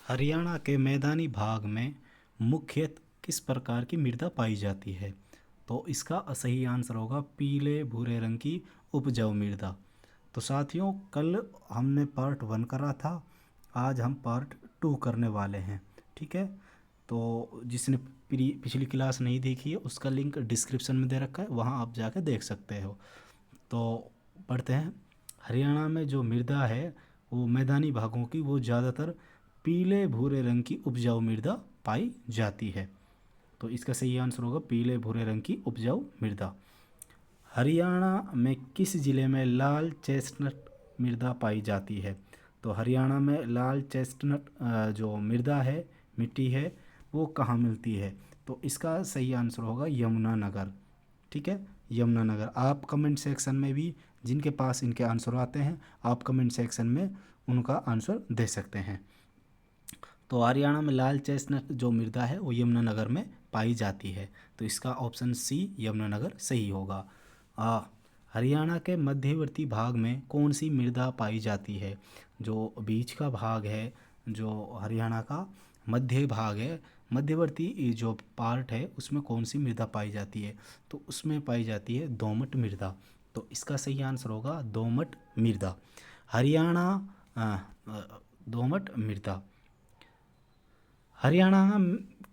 हरियाणा के मैदानी भाग में मुख्यतः किस प्रकार की मृदा पाई जाती है? तो इसका सही आंसर होगा पीले भूरे रंग की उपजाऊ मृदा। तो साथियों, कल हमने पार्ट 1 करा था, आज हम पार्ट 2 करने वाले हैं। ठीक है, तो जिसने पिछली क्लास नहीं देखी है उसका लिंक डिस्क्रिप्शन में दे रखा है, वहाँ आप जाकर देख सकते हो। तो पढ़ते हैं। हरियाणा में जो मृदा है वो मैदानी भागों की वो ज़्यादातर पीले भूरे रंग की उपजाऊ मृदा पाई जाती है। तो इसका सही आंसर होगा पीले भूरे रंग की उपजाऊ मृदा। हरियाणा में किस ज़िले में लाल चेस्टनट मृदा पाई जाती है? तो हरियाणा में लाल चेस्टनट जो मृदा है, मिट्टी है, वो कहाँ मिलती है? तो इसका सही आंसर होगा यमुनानगर। ठीक है, यमुनानगर। आप कमेंट सेक्शन में भी जिनके पास इनके आंसर आते हैं, आप कमेंट सेक्शन में उनका आंसर दे सकते हैं। तो हरियाणा में लाल चेस्टनट जो मृदा है वो यमुनानगर में पाई जाती है। तो इसका ऑप्शन सी यमुनानगर सही होगा। हरियाणा के मध्यवर्ती भाग में कौन सी मृदा पाई जाती है? जो बीच का भाग है, जो हरियाणा का मध्य भाग है, मध्यवर्ती जो पार्ट है उसमें कौन सी मृदा पाई जाती है? तो उसमें पाई जाती है दोमट मृदा। तो इसका सही आंसर होगा दोमट मृदा। हरियाणा दोमट मृदा। हरियाणा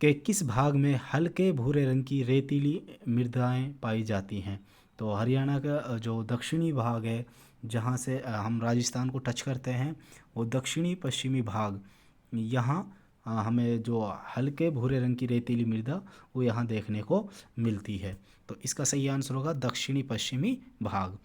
के किस भाग में हल्के भूरे रंग की रेतीली मृदाएं पाई जाती हैं? तो हरियाणा का जो दक्षिणी भाग है, जहां से हम राजस्थान को टच करते हैं, वो दक्षिणी पश्चिमी भाग, यहाँ हमें जो हल्के भूरे रंग की रेतीली मृदा वो यहाँ देखने को मिलती है। तो इसका सही आंसर होगा दक्षिणी पश्चिमी भाग।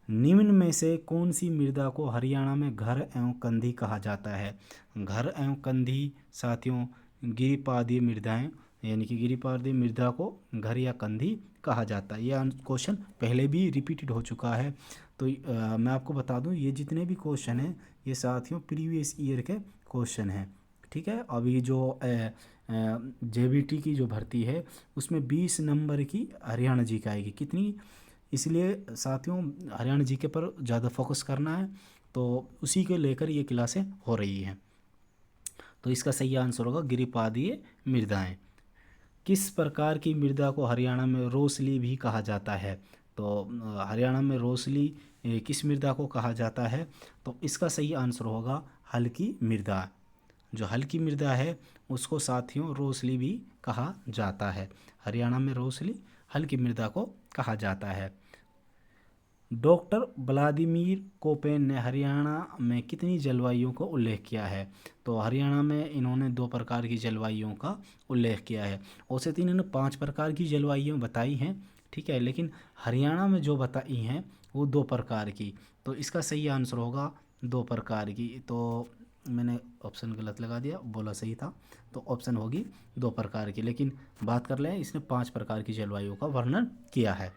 निम्न में से कौन सी मृदा को हरियाणा में घर एवं कंधी कहा जाता है? घर एवं कंधी साथियों गिरिपादीय मृदाएं, यानी कि गिरिपादीय मृदा को घर या कंधी कहा जाता है। यह क्वेश्चन पहले भी रिपीटेड हो चुका है। तो मैं आपको बता दूं, ये जितने भी क्वेश्चन हैं ये साथियों प्रीवियस ईयर के क्वेश्चन हैं। ठीक है, अभी जो जेबीटी की जो भर्ती है उसमें 20 नंबर की हरियाणा जी की आएगी। कितनी? इसलिए साथियों हरियाणा जीके पर ज़्यादा फोकस करना है, तो उसी को लेकर ये क्लासें हो रही हैं। तो इसका सही आंसर होगा गिरिपादीय मृदाएं। किस प्रकार की मृदा को हरियाणा में रोसली भी कहा जाता है? तो हरियाणा में रोसली किस मृदा को कहा जाता है? तो इसका सही आंसर होगा हल्की मृदा। जो हल्की मृदा है उसको साथियों रोसली भी कहा जाता है। हरियाणा में रोसली हल्की मृदा को कहा जाता है। डॉक्टर व्लादिमीर कोपेन ने हरियाणा में कितनी जलवायुओं का उल्लेख किया है? तो हरियाणा में इन्होंने 2 प्रकार की जलवायुओं का उल्लेख किया है। औसत इन्होंने 5 प्रकार की जलवायुएं बताई हैं। ठीक है, लेकिन हरियाणा में जो बताई हैं वो 2 प्रकार की। तो इसका सही आंसर होगा 2 प्रकार की। तो मैंने ऑप्शन गलत लगा दिया, बोला सही था। तो ऑप्शन होगी 2 प्रकार की, लेकिन बात कर लें इसने 5 प्रकार की जलवायु का वर्णन किया है।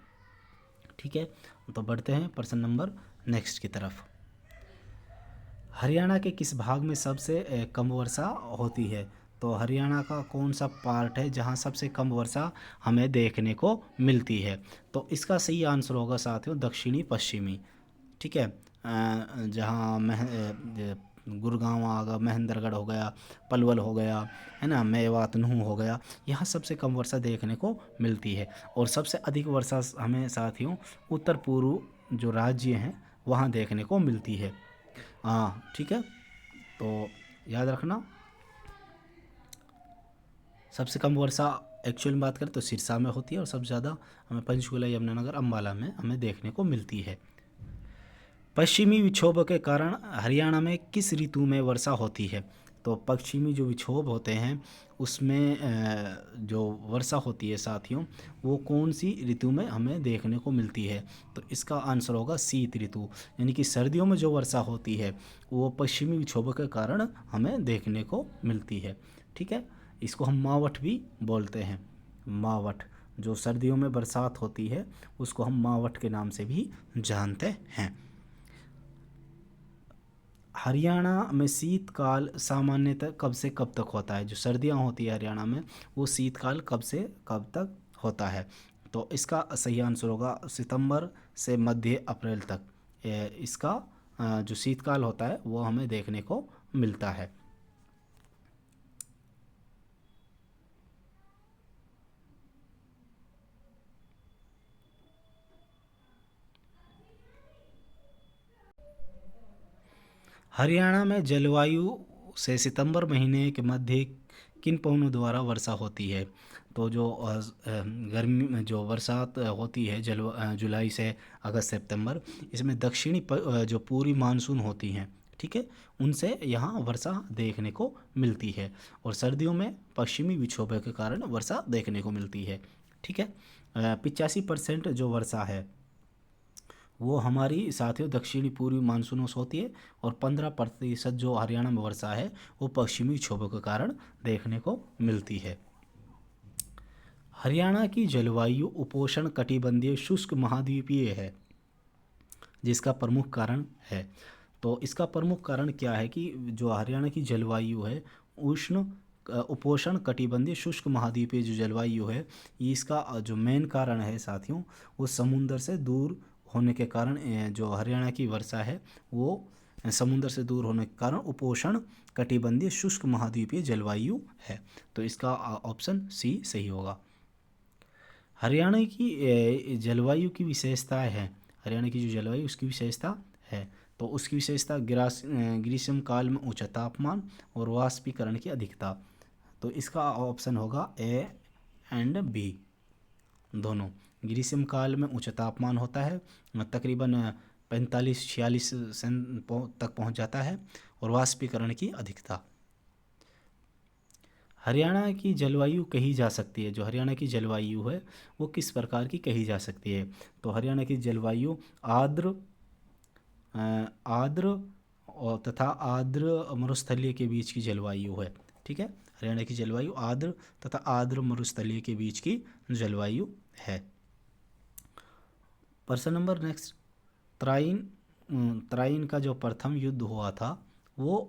ठीक है, तो बढ़ते हैं प्रश्न नंबर नेक्स्ट की तरफ। हरियाणा के किस भाग में सबसे कम वर्षा होती है? तो हरियाणा का कौन सा पार्ट है जहां सबसे कम वर्षा हमें देखने को मिलती है? तो इसका सही आंसर होगा साथियों दक्षिणी पश्चिमी। ठीक है, जहाँ गुड़गांव आ गया, महेंद्रगढ़ हो गया, पलवल हो गया, है ना, मेवात, नूह हो गया, यहाँ सबसे कम वर्षा देखने को मिलती है। और सबसे अधिक वर्षा हमें साथियों उत्तर पूर्व जो राज्य हैं वहाँ देखने को मिलती है। हाँ ठीक है, तो याद रखना सबसे कम वर्षा एक्चुअल में बात करें तो सिरसा में होती है, और सबसे ज़्यादा हमें पंचकुला, यमुनानगर, अम्बाला में हमें देखने को मिलती है। पश्चिमी विक्षोभ के कारण हरियाणा में किस ऋतु में वर्षा होती है? तो पश्चिमी जो विक्षोभ होते हैं उसमें जो वर्षा होती है साथियों वो कौन सी ऋतु में हमें देखने को मिलती है? तो इसका आंसर होगा शीत ऋतु। यानी कि सर्दियों में जो वर्षा होती है वो पश्चिमी विक्षोभ के कारण हमें देखने को मिलती है। ठीक है, इसको हम मावठ भी बोलते हैं। मावठ, जो सर्दियों में बरसात होती है उसको हम मावठ के नाम से भी जानते हैं। हरियाणा में शीतकाल सामान्यतः कब से कब तक होता है? जो सर्दियाँ होती है हरियाणा में वो शीतकाल कब से कब तक होता है? तो इसका सही आंसर होगा सितंबर से मध्य अप्रैल तक। इसका जो शीतकाल होता है वो हमें देखने को मिलता है। हरियाणा में जलवायु से सितंबर महीने के मध्य किन पवनों द्वारा वर्षा होती है? तो जो गर्मी में जो बरसात होती है जुलाई से अगस्त सितंबर, इसमें दक्षिणी जो पूरी मानसून होती हैं, ठीक है, उनसे यहाँ वर्षा देखने को मिलती है। और सर्दियों में पश्चिमी विक्षोभ के कारण वर्षा देखने को मिलती है, ठीक है। 85% जो वर्षा है वो हमारी साथियों दक्षिणी पूर्वी मानसूनों से होती है, और 15% जो हरियाणा में वर्षा है वो पश्चिमी विक्षोभों के कारण देखने को मिलती है। हरियाणा की जलवायु उपोष्ण कटिबंधीय शुष्क महाद्वीपीय है, जिसका प्रमुख कारण है। तो इसका प्रमुख कारण क्या है कि जो हरियाणा की जलवायु है उपोष्ण कटिबंधीय शुष्क महाद्वीपीय जो जलवायु है, ये इसका जो मेन कारण है साथियों, वो समुद्र से दूर होने के कारण जो हरियाणा की वर्षा है वो समुद्र से दूर होने के कारण उपोष्ण कटिबंधीय शुष्क महाद्वीपीय जलवायु है। तो इसका ऑप्शन सी सही होगा। हरियाणा की जलवायु की विशेषताएं हैं। हरियाणा की जो जलवायु उसकी विशेषता है, तो उसकी विशेषता ग्रीष्म काल में उच्च तापमान और वाष्पीकरण की अधिकता। तो इसका ऑप्शन होगा ए एंड बी दोनों। ग्रीष्म काल में उच्च तापमान होता है, तकरीबन 45-46 तक पहुंच जाता है, और वाष्पीकरण की अधिकता। हरियाणा की जलवायु कही जा सकती है, जो हरियाणा की जलवायु है वो किस प्रकार की कही जा सकती है? तो हरियाणा की जलवायु आर्द्र आर्द्र और तथा आर्द्र मरुस्थलीय के बीच की जलवायु है, ठीक है। हरियाणा की जलवायु आर्द्र तथा आर्द्र मरुस्थलीय के बीच की जलवायु है। प्रश्न नंबर नेक्स्ट, त्राइन का जो प्रथम युद्ध हुआ था वो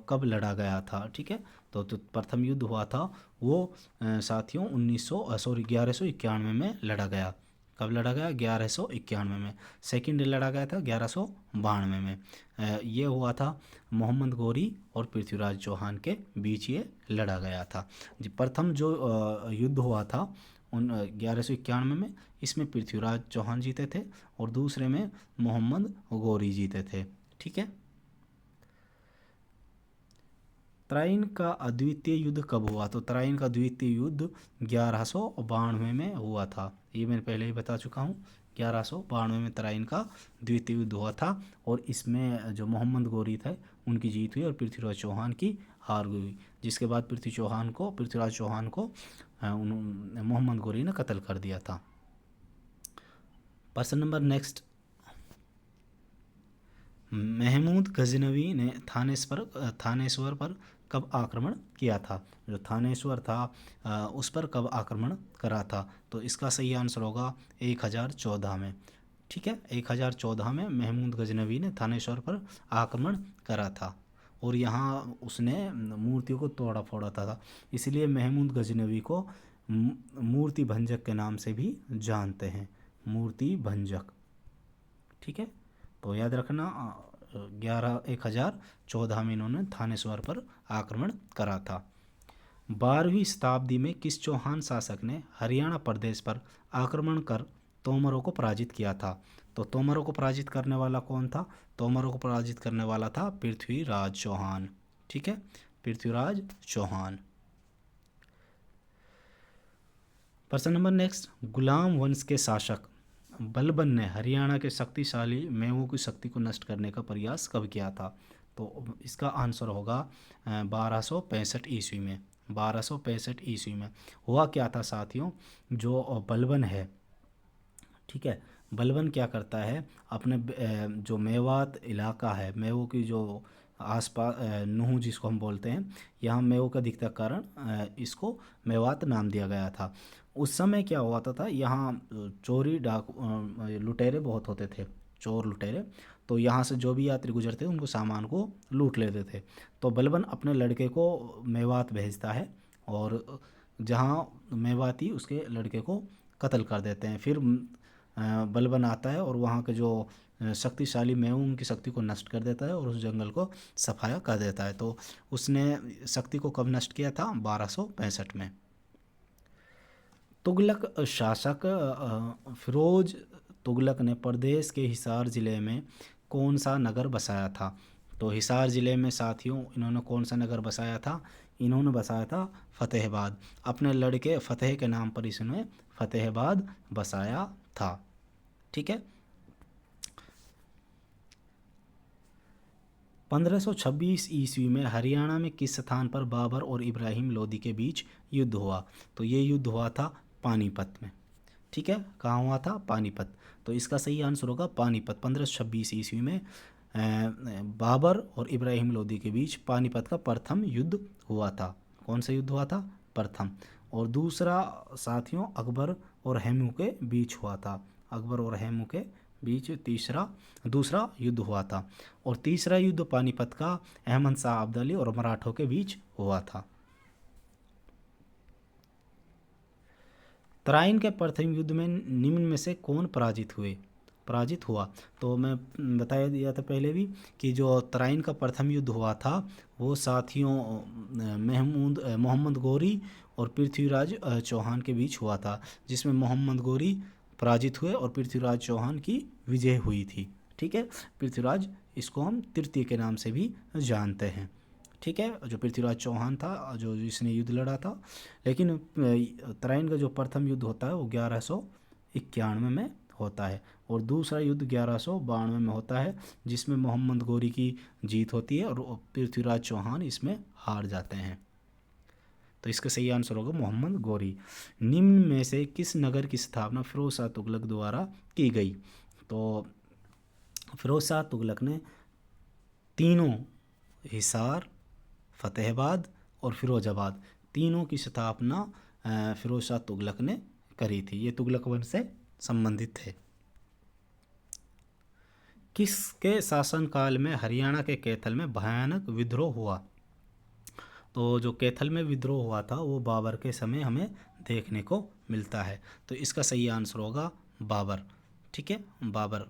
कब लड़ा गया था? ठीक है, तो प्रथम युद्ध हुआ था वो साथियों 1191 में लड़ा गया। कब लड़ा गया? 1191 में। सेकंड लड़ा गया था 1192 में। ये हुआ था मोहम्मद गौरी और पृथ्वीराज चौहान के बीच ये लड़ा गया था। प्रथम जो युद्ध हुआ था 1191 में, इसमें पृथ्वीराज चौहान जीते थे और दूसरे में मोहम्मद गौरी जीते थे, ठीक है। त्राइन का अद्वितीय युद्ध कब हुआ? तो त्राइन का द्वितीय युद्ध 1192 में हुआ था। ये मैं पहले ही बता चुका हूँ। 1192 में त्राइन का द्वितीय युद्ध हुआ था, और इसमें जो मोहम्मद गौरी थे उनकी जीत हुई और पृथ्वीराज चौहान की हार हुई, जिसके बाद पृथ्वीराज चौहान को मोहम्मद गौरी ने कत्ल कर दिया था। प्रश्न नंबर नेक्स्ट, महमूद गजनवी ने थानेश्वर पर कब आक्रमण किया था? जो थानेश्वर था उस पर कब आक्रमण करा था? तो इसका सही आंसर होगा 1014 में, ठीक है। 1014 में महमूद गजनवी ने थानेश्वर पर आक्रमण करा था, और यहाँ उसने मूर्तियों को तोड़ा फोड़ा था, इसलिए महमूद गजनवी को मूर्ति भंजक के नाम से भी जानते हैं, मूर्ति भंजक, ठीक है। तो याद रखना 1014 में इन्होंने थानेश्वर पर आक्रमण करा था। 12वीं शताब्दी में किस चौहान शासक ने हरियाणा प्रदेश पर आक्रमण कर तोमरों को पराजित किया था? तो तोमरों को पराजित करने वाला कौन था? तोमरों को पराजित करने वाला था पृथ्वीराज चौहान, ठीक है, पृथ्वीराज चौहान। प्रश्न नंबर नेक्स्ट, गुलाम वंश के शासक बलबन ने हरियाणा के शक्तिशाली मेवों की शक्ति को नष्ट करने का प्रयास कब किया था? तो इसका आंसर होगा 1265 ईस्वी में। 1265 ईस्वी में हुआ क्या था साथियों? जो बलबन है, ठीक है, बलबन क्या करता है, अपने जो मेवात इलाका है, मेवों की जो आसपास नूह जिसको हम बोलते हैं, यहाँ मेवों का दिखता कारण इसको मेवात नाम दिया गया था। उस समय क्या हुआ था यहाँ चोरी लुटेरे बहुत होते थे, चोर लुटेरे, तो यहाँ से जो भी यात्री गुजरते उनको सामान को लूट लेते थे। तो बलबन अपने लड़के को मेवात भेजता है, और जहाँ मेवाती उसके लड़के को कत्ल कर देते हैं। फिर बलबन आता है और वहाँ के जो शक्तिशाली मेव उनकी शक्ति को नष्ट कर देता है और उस जंगल को सफाया कर देता है। तो उसने शक्ति को कब नष्ट किया था? 1265 में। तुगलक शासक फिरोज तुगलक ने प्रदेश के हिसार जिले में कौन सा नगर बसाया था? तो हिसार ज़िले में साथियों इन्होंने कौन सा नगर बसाया था? इन्होंने बसाया था फतेहाबाद। अपने लड़के फतेह के नाम पर इसने फतेहाबाद बसाया था। ठीक है। 1526 ईस्वी में हरियाणा में किस स्थान पर बाबर और इब्राहिम लोदी के बीच युद्ध हुआ? तो ये युद्ध हुआ था पानीपत में। ठीक है, कहाँ हुआ था? पानीपत। तो इसका सही आंसर होगा पानीपत। 1526 ईस्वी में बाबर और इब्राहिम लोदी के बीच पानीपत का प्रथम युद्ध हुआ था। कौन सा युद्ध हुआ था? प्रथम। और दूसरा साथियों अकबर और हेमू के बीच हुआ था। अकबर और हेमू के बीच दूसरा युद्ध हुआ था। और तीसरा युद्ध पानीपत का अहमद शाह अब्दाली और मराठों के बीच हुआ था। तराइन के प्रथम युद्ध में निम्न में से कौन पराजित हुआ? तो मैं बताया दिया था पहले भी कि जो तराइन का प्रथम युद्ध हुआ था वो साथियों मोहम्मद गौरी और पृथ्वीराज चौहान के बीच हुआ था, जिसमें मोहम्मद गौरी पराजित हुए और पृथ्वीराज चौहान की विजय हुई थी। ठीक है, पृथ्वीराज इसको हम तृतीय के नाम से भी जानते हैं। ठीक है, जो पृथ्वीराज चौहान था जो जिसने युद्ध लड़ा था। लेकिन तराइन का जो प्रथम युद्ध होता है वो 1191 में होता है और दूसरा युद्ध 1192 में होता है, जिसमें मोहम्मद गौरी की जीत होती है और पृथ्वीराज चौहान इसमें हार जाते हैं। तो इसका सही आंसर होगा मोहम्मद गौरी। निम्न में से किस नगर की स्थापना फिरोज शाह तुगलक द्वारा की गई? तो फिरोज शाह तुगलक ने तीनों हिसार, फतेहाबाद और फिरोजाबाद तीनों की स्थापना फिरोज शाह तुगलक ने करी थी। ये तुगलक वंश से संबंधित थे। किसके शासनकाल में हरियाणा के कैथल में भयानक विद्रोह हुआ? तो जो कैथल में विद्रोह हुआ था वो बाबर के समय हमें देखने को मिलता है। तो इसका सही आंसर होगा बाबर। ठीक है, बाबर।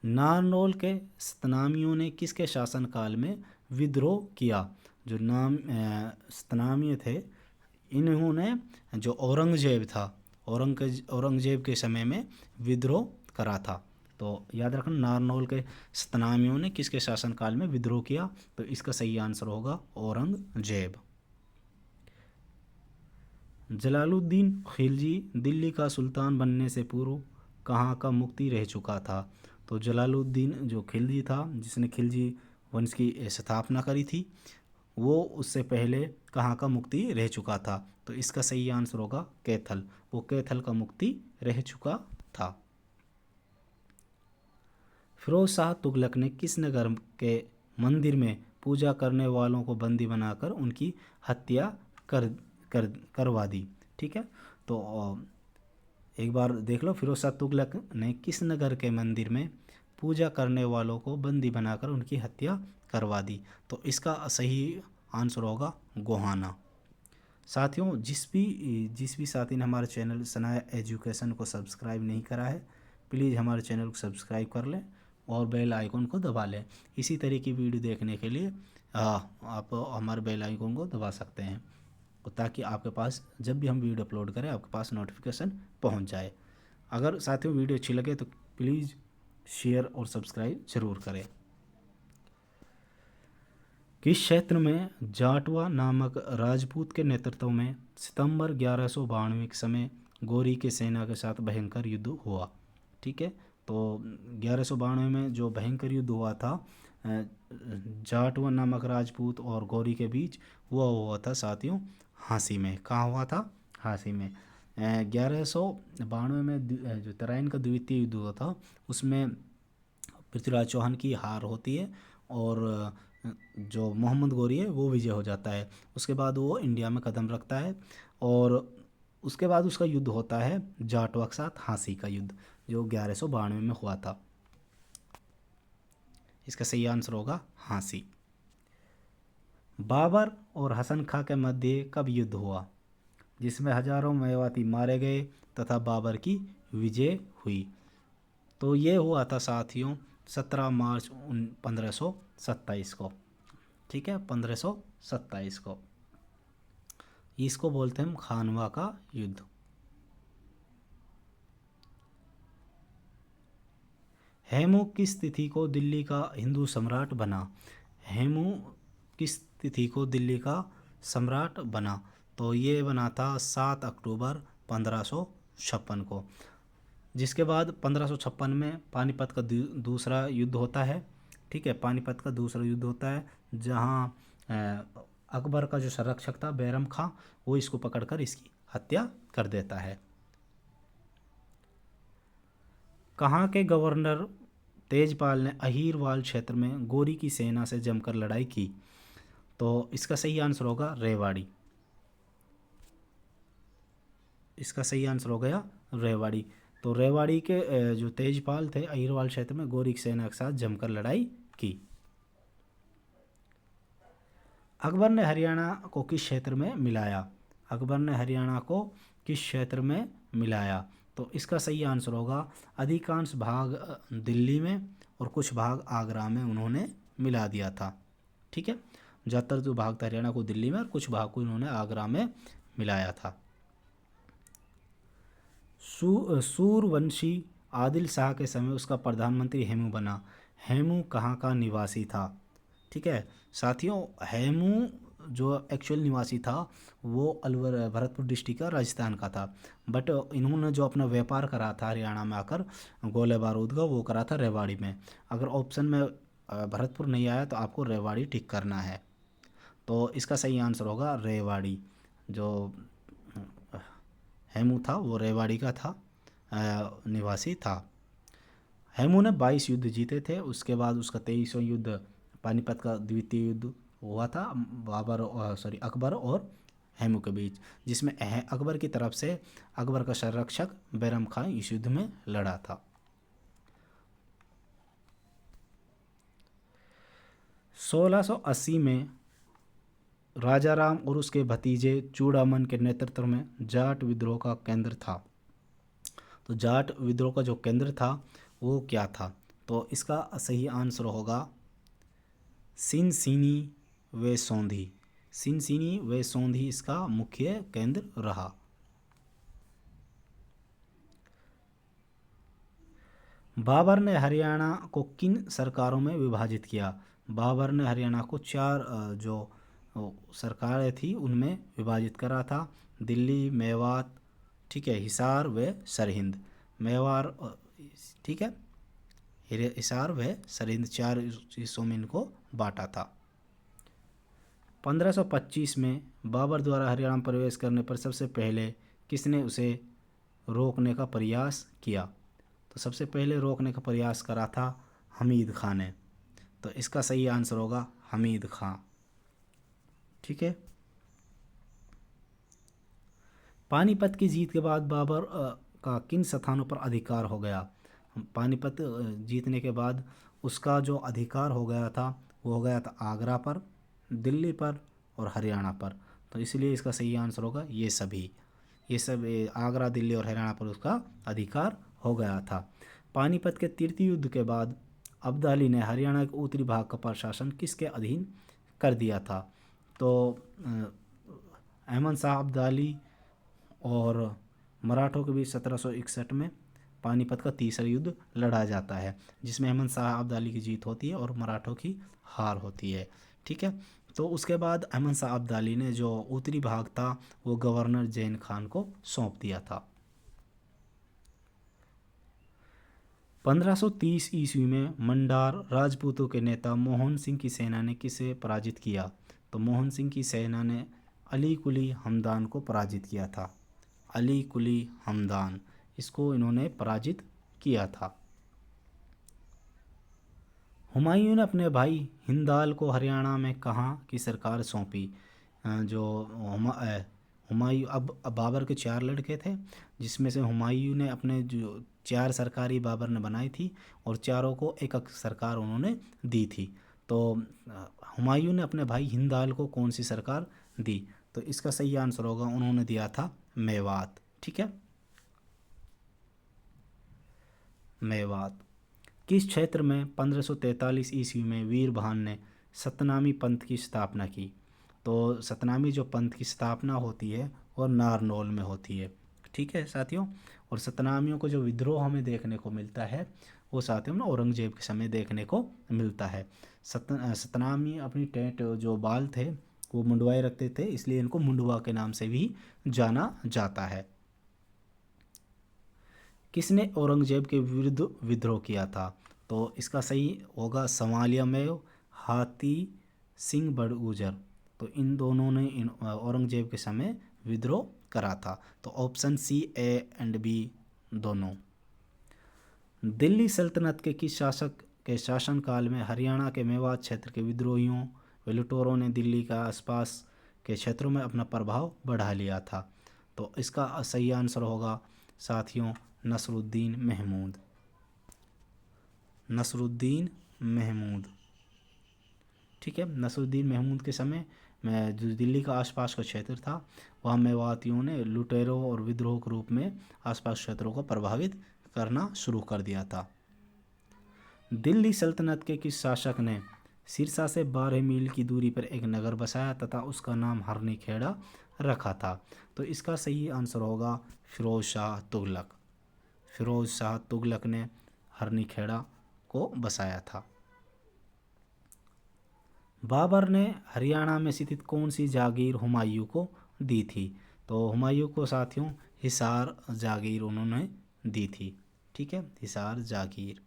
नारनौल के सतनामियों ने किसके शासनकाल में विद्रोह किया? जो सतनामी थे इन्होंने जो औरंगजेब था औरंगजेब के समय में विद्रोह करा था। तो याद रखना नारनौल के सतनामियों ने किसके शासनकाल में विद्रोह किया? तो इसका सही आंसर होगा औरंगजेब। जलालुद्दीन खिलजी दिल्ली का सुल्तान बनने से पूर्व कहाँ का मुक्ति रह चुका था? तो जलालुद्दीन जो खिलजी था जिसने खिलजी वंश की स्थापना करी थी वो उससे पहले कहाँ का मुक्ति रह चुका था? तो इसका सही आंसर होगा कैथल। वो कैथल का मुक्ति रह चुका था। फिरोज शाह तुगलक ने किस नगर के मंदिर में पूजा करने वालों को बंदी बनाकर उनकी हत्या करवा दी? ठीक है, तो एक बार देख लो, फिरोज शाह तुगलक ने किस नगर के मंदिर में पूजा करने वालों को बंदी बनाकर उनकी हत्या करवा दी? तो इसका सही आंसर होगा गोहाना। साथियों, जिस भी साथी ने हमारे चैनल सनाया एजुकेशन को सब्सक्राइब नहीं करा है प्लीज़ हमारे चैनल को सब्सक्राइब कर लें और बेल आइकन को दबा लें। इसी तरह की वीडियो देखने के लिए आप हमारे बेल आइकन को दबा सकते हैं ताकि आपके पास जब भी हम वीडियो अपलोड करें आपके पास नोटिफिकेशन पहुंच जाए। अगर साथियों वीडियो अच्छी लगे तो प्लीज़ शेयर और सब्सक्राइब ज़रूर करें। किस क्षेत्र में जाटवा नामक राजपूत के नेतृत्व में सितंबर 1192 के समय गौरी के सेना के साथ भयंकर युद्ध हुआ? ठीक है, तो 1192 में जो भयंकर युद्ध हुआ था जाटवा नामक राजपूत और गौरी के बीच हुआ था साथियों हांसी में। कहाँ हुआ था? हांसी में। 1192 में जो तराइन का द्वितीय युद्ध हुआ था उसमें पृथ्वीराज चौहान की हार होती है और जो मोहम्मद गौरी है वो विजय हो जाता है। उसके बाद वो इंडिया में कदम रखता है और उसके बाद उसका युद्ध होता है जाटवा के साथ हांसी का युद्ध जो 1192 में हुआ था। इसका सही आंसर होगा हांसी। बाबर और हसन खां के मध्य कब युद्ध हुआ जिसमें हजारों मेवाती मारे गए तथा बाबर की विजय हुई? तो ये हुआ था साथियों 17 मार्च 1527 को। ठीक है, 1527 को। इसको बोलते हैं हम खानवा का युद्ध। हेमू किस तिथि को दिल्ली का हिंदू सम्राट बना? हेमू किस तिथि को दिल्ली का सम्राट बना? तो ये बना था 7 अक्टूबर 1556 को। जिसके बाद 1556 में पानीपत का दूसरा युद्ध होता है। ठीक है, पानीपत का दूसरा युद्ध होता है, जहाँ अकबर का जो संरक्षक था बैरम खां, वो इसको पकड़कर इसकी हत्या कर देता है। कहाँ के गवर्नर तेजपाल ने अहीरवाल क्षेत्र में गोरी की सेना से जमकर लड़ाई की? तो इसका सही आंसर होगा रेवाड़ी। इसका सही आंसर हो गया रेवाड़ी। तो रेवाड़ी के जो तेजपाल थे अहीरवाल क्षेत्र में गोरी की सेना के साथ जमकर लड़ाई की। अकबर ने हरियाणा को किस क्षेत्र में मिलाया? अकबर ने हरियाणा को किस क्षेत्र में मिलाया? तो इसका सही आंसर होगा अधिकांश भाग दिल्ली में और कुछ भाग आगरा में उन्होंने मिला दिया था। ठीक है, ज़्यादातर जो भाग था हरियाणा को दिल्ली में और कुछ भाग को इन्होंने आगरा में मिलाया था। सूरवंशी आदिल शाह के समय उसका प्रधानमंत्री हेमू बना। हेमू कहाँ का निवासी था? ठीक है साथियों, हेमू जो एक्चुअल निवासी था वो अलवर भरतपुर डिस्ट्रिक्ट का राजस्थान का था, बट इन्होंने जो अपना व्यापार करा था हरियाणा में आकर गोले बारूद का, वो करा था रेवाड़ी में। अगर ऑप्शन में भरतपुर नहीं आया तो आपको रेवाड़ी टिक करना है। तो इसका सही आंसर होगा रेवाड़ी। जो हेमू था वो रेवाड़ी का था, निवासी था। हेमू ने 22 युद्ध जीते थे। उसके बाद उसका 23वां युद्ध पानीपत का द्वितीय युद्ध हुआ था अकबर और हेमू के बीच, जिसमें अकबर की तरफ से अकबर का संरक्षक बैरम खां इस युद्ध में लड़ा था। 1680 में राजाराम और उसके भतीजे चूड़ामन के नेतृत्व में जाट विद्रोह का केंद्र था। तो जाट विद्रोह का जो केंद्र था वो क्या था? तो इसका सही आंसर होगा सिनसिनी व सोंधी। सिनसिनी व सोंधी इसका मुख्य केंद्र रहा। बाबर ने हरियाणा को किन सरकारों में विभाजित किया? बाबर ने हरियाणा को 4 जो सरकारें थी उनमें विभाजित करा था। दिल्ली, मेवात, ठीक है, हिसार व सरहिंद। मेवाड़, ठीक है, हिसार व सरहिंद 4 हिस्सों में इनको बांटा था। 1525 में बाबर द्वारा हरियाणा में प्रवेश करने पर सबसे पहले किसने उसे रोकने का प्रयास किया? तो सबसे पहले रोकने का प्रयास करा था हमीद खां ने। तो इसका सही आंसर होगा हमीद खां। ठीक है, पानीपत की जीत के बाद बाबर का किन स्थानों पर अधिकार हो गया? पानीपत जीतने के बाद उसका जो अधिकार हो गया था वो हो गया था आगरा पर, दिल्ली पर और हरियाणा पर। तो इसलिए इसका सही आंसर होगा ये सब आगरा, दिल्ली और हरियाणा पर उसका अधिकार हो गया था। पानीपत के तृतीय युद्ध के बाद अब्दाली ने हरियाणा के उत्तरी भाग का प्रशासन किसके अधीन कर दिया था? तो अहमद शाह अब्दाली और मराठों के बीच 1761 में पानीपत का तीसरा युद्ध लड़ा जाता है, जिसमें अहमद शाह अब्दाली की जीत होती है और मराठों की हार होती है। ठीक है, तो उसके बाद अहमद शाह अब्दाली ने जो उत्तरी भाग था वो गवर्नर जैन खान को सौंप दिया था। 1530 ईस्वी में मंडार राजपूतों के नेता मोहन सिंह की सेना ने किसे पराजित किया? तो मोहन सिंह की सेना ने अली कुली हमदान को पराजित किया था। अली कुली हमदान, इसको इन्होंने पराजित किया था। हुमायूं ने अपने भाई हिंदाल को हरियाणा में कहाँ की सरकार सौंपी? जो हुमायूं, अब बाबर के 4 लड़के थे, जिसमें से हुमायूं ने अपने जो 4 सरकारी बाबर ने बनाई थी और चारों को एक एक सरकार उन्होंने दी थी। तो हुमायूं ने अपने भाई हिंदाल को कौन सी सरकार दी? तो इसका सही आंसर होगा उन्होंने दिया था मेवात। ठीक है, मेवात। किस क्षेत्र में 1543 ईस्वी में वीरभान ने सतनामी पंथ की स्थापना की? तो सतनामी जो पंथ की स्थापना होती है वो नारनौल में होती है। ठीक है साथियों, और सतनामियों को जो विद्रोह हमें देखने को मिलता है वो साथियों ना औरंगजेब के समय देखने को मिलता है। सतनामी अपनी टेंट जो बाल थे वो मुंडवाए रखते थे, इसलिए इनको मुंडवा के नाम से भी जाना जाता है। किसने औरंगजेब के विरुद्ध विद्रोह किया था? तो इसका सही होगा संवालियामेव, हाथी सिंह बड़गुजर। तो इन दोनों ने औरंगजेब के समय विद्रोह करा था। तो option C, A and B दोनों। दिल्ली सल्तनत के किस शासक के शासनकाल में हरियाणा के मेवात क्षेत्र के विद्रोहियों व लुटेरों ने दिल्ली का आसपास के क्षेत्रों में अपना प्रभाव बढ़ा लिया था? तो इसका सही आंसर होगा साथियों नसरुद्दीन महमूद। नसरुद्दीन महमूद, ठीक है। नसरुद्दीन महमूद के समय में जो दिल्ली का आसपास का क्षेत्र था वहाँ मेवातियों ने लुटेरों और विद्रोह के रूप में आसपास क्षेत्रों को प्रभावित करना शुरू कर दिया था। दिल्ली सल्तनत के किस शासक ने सिरसा से 12 मील की दूरी पर एक नगर बसाया तथा उसका नाम हरनीखेड़ा रखा था? तो इसका सही आंसर होगा फिरोज शाह तुगलक। फिरोज शाह तुगलक ने हरनीखेड़ा को बसाया था। बाबर ने हरियाणा में स्थित कौन सी जागीर हुमायूं को दी थी? तो हुमायूं को साथियों हिसार जागीर उन्होंने दी थी, ठीक है, हिसार जागीर।